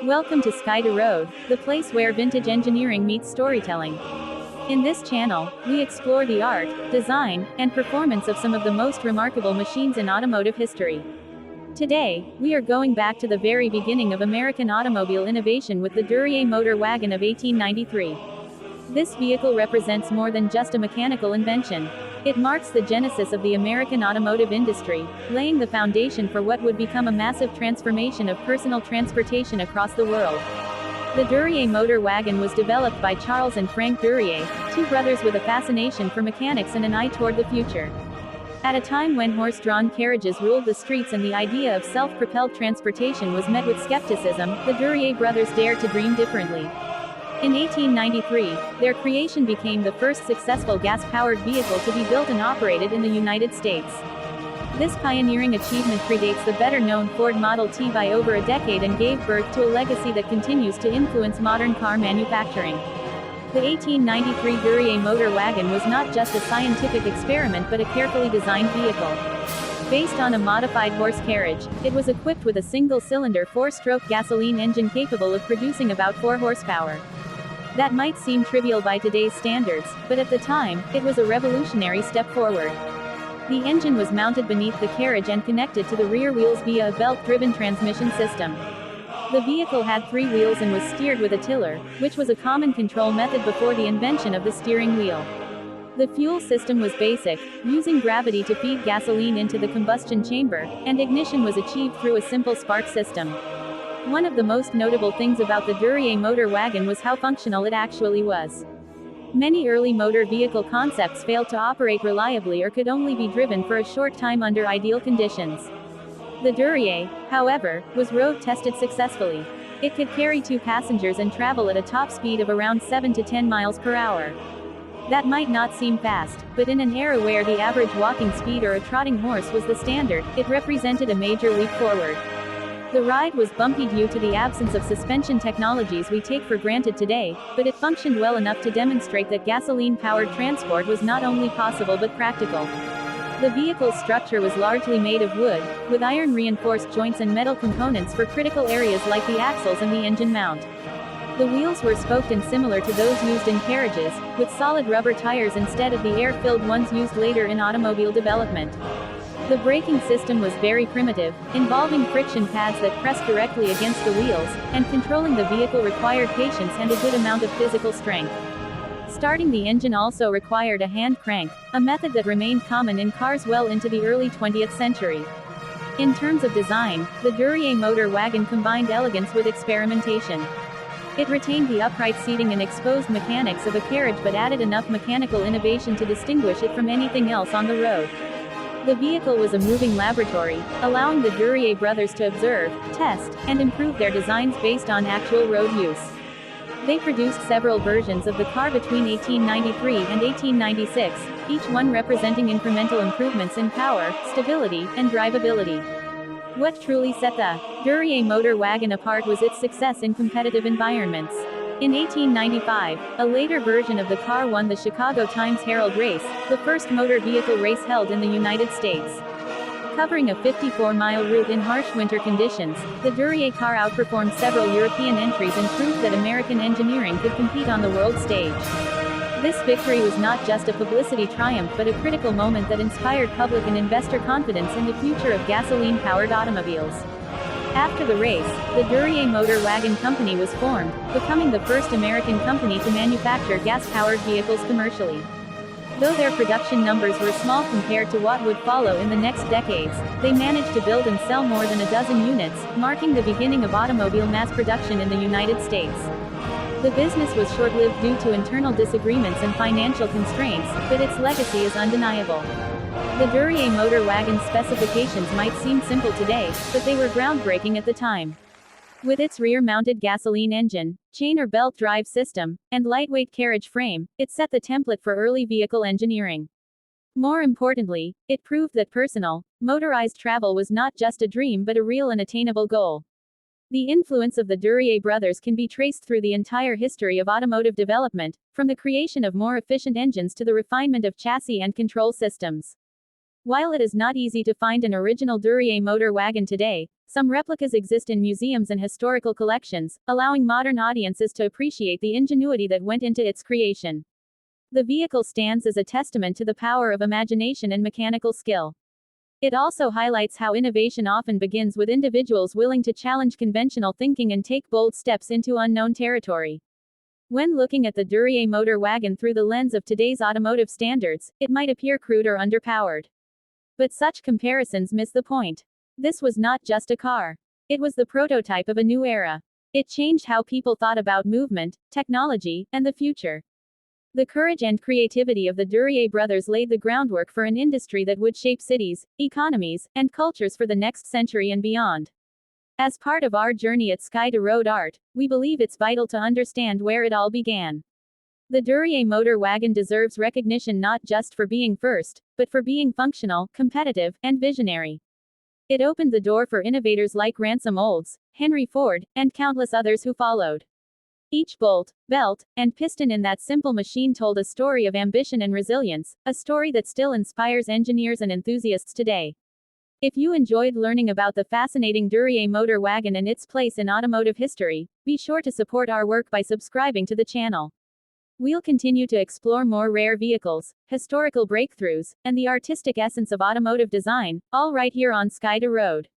Welcome to Sky to Road, the place where vintage engineering meets storytelling. In this channel, we explore the art, design, and performance of some of the most remarkable machines in automotive history. Today, we are going back to the very beginning of American automobile innovation with the Duryea motor wagon of 1893. This vehicle represents more than just a mechanical invention. It marks the genesis of the American automotive industry, laying the foundation for what would become a massive transformation of personal transportation across the world. The Duryea motor wagon was developed by Charles and Frank Duryea, two brothers with a fascination for mechanics and an eye toward the future. At a time when horse-drawn carriages ruled the streets and the idea of self-propelled transportation was met with skepticism, the Duryea brothers dared to dream differently. In 1893, their creation became the first successful gas-powered vehicle to be built and operated in the United States. This pioneering achievement predates the better-known Ford Model T by over a decade and gave birth to a legacy that continues to influence modern car manufacturing. The 1893 Duryea motor wagon was not just a scientific experiment but a carefully designed vehicle. Based on a modified horse carriage, it was equipped with a single-cylinder 4-stroke gasoline engine capable of producing about 4 horsepower. That might seem trivial by today's standards, but at the time, it was a revolutionary step forward. The engine was mounted beneath the carriage and connected to the rear wheels via a belt-driven transmission system. The vehicle had 3 wheels and was steered with a tiller, which was a common control method before the invention of the steering wheel. The fuel system was basic, using gravity to feed gasoline into the combustion chamber, and ignition was achieved through a simple spark system. One of the most notable things about the Duryea motor wagon was how functional it actually was. Many early motor vehicle concepts failed to operate reliably or could only be driven for a short time under ideal conditions. The Duryea, however, was road-tested successfully. It could carry 2 passengers and travel at a top speed of around 7 to 10 miles per hour. That might not seem fast, but in an era where the average walking speed or a trotting horse was the standard, it represented a major leap forward. The ride was bumpy due to the absence of suspension technologies we take for granted today, but it functioned well enough to demonstrate that gasoline-powered transport was not only possible but practical. The vehicle's structure was largely made of wood, with iron-reinforced joints and metal components for critical areas like the axles and the engine mount. The wheels were spoked and similar to those used in carriages, with solid rubber tires instead of the air-filled ones used later in automobile development. The braking system was very primitive, involving friction pads that pressed directly against the wheels, and controlling the vehicle required patience and a good amount of physical strength. Starting the engine also required a hand crank, a method that remained common in cars well into the early 20th century. In terms of design, the Duryea motor wagon combined elegance with experimentation. It retained the upright seating and exposed mechanics of a carriage but added enough mechanical innovation to distinguish it from anything else on the road. The vehicle was a moving laboratory, allowing the Duryea brothers to observe, test, and improve their designs based on actual road use. They produced several versions of the car between 1893 and 1896, each one representing incremental improvements in power, stability, and drivability. What truly set the Duryea motor wagon apart was its success in competitive environments. In 1895, a later version of the car won the Chicago Times-Herald race, the first motor vehicle race held in the United States. Covering a 54-mile route in harsh winter conditions, the Duryea car outperformed several European entries and proved that American engineering could compete on the world stage. This victory was not just a publicity triumph but a critical moment that inspired public and investor confidence in the future of gasoline-powered automobiles. After the race, the Duryea Motor Wagon Company was formed, becoming the first American company to manufacture gas-powered vehicles commercially. Though their production numbers were small compared to what would follow in the next decades, they managed to build and sell more than a dozen units, marking the beginning of automobile mass production in the United States. The business was short-lived due to internal disagreements and financial constraints, but its legacy is undeniable. The Duryea motor wagon specifications might seem simple today, but they were groundbreaking at the time. With its rear-mounted gasoline engine, chain or belt drive system, and lightweight carriage frame, it set the template for early vehicle engineering. More importantly, it proved that personal, motorized travel was not just a dream but a real and attainable goal. The influence of the Duryea brothers can be traced through the entire history of automotive development, from the creation of more efficient engines to the refinement of chassis and control systems. While it is not easy to find an original Duryea motor wagon today, some replicas exist in museums and historical collections, allowing modern audiences to appreciate the ingenuity that went into its creation. The vehicle stands as a testament to the power of imagination and mechanical skill. It also highlights how innovation often begins with individuals willing to challenge conventional thinking and take bold steps into unknown territory. When looking at the Duryea motor wagon through the lens of today's automotive standards, it might appear crude or underpowered. But such comparisons miss the point. This was not just a car. It was the prototype of a new era. It changed how people thought about movement, technology, and the future. The courage and creativity of the Duryea brothers laid the groundwork for an industry that would shape cities, economies, and cultures for the next century and beyond. As part of our journey at Sky to Road Art, we believe it's vital to understand where it all began. The Duryea motor wagon deserves recognition not just for being first, but for being functional, competitive, and visionary. It opened the door for innovators like Ransom Olds, Henry Ford, and countless others who followed. Each bolt, belt, and piston in that simple machine told a story of ambition and resilience, a story that still inspires engineers and enthusiasts today. If you enjoyed learning about the fascinating Duryea motor wagon and its place in automotive history, be sure to support our work by subscribing to the channel. We'll continue to explore more rare vehicles, historical breakthroughs, and the artistic essence of automotive design, all right here on Sky to Road.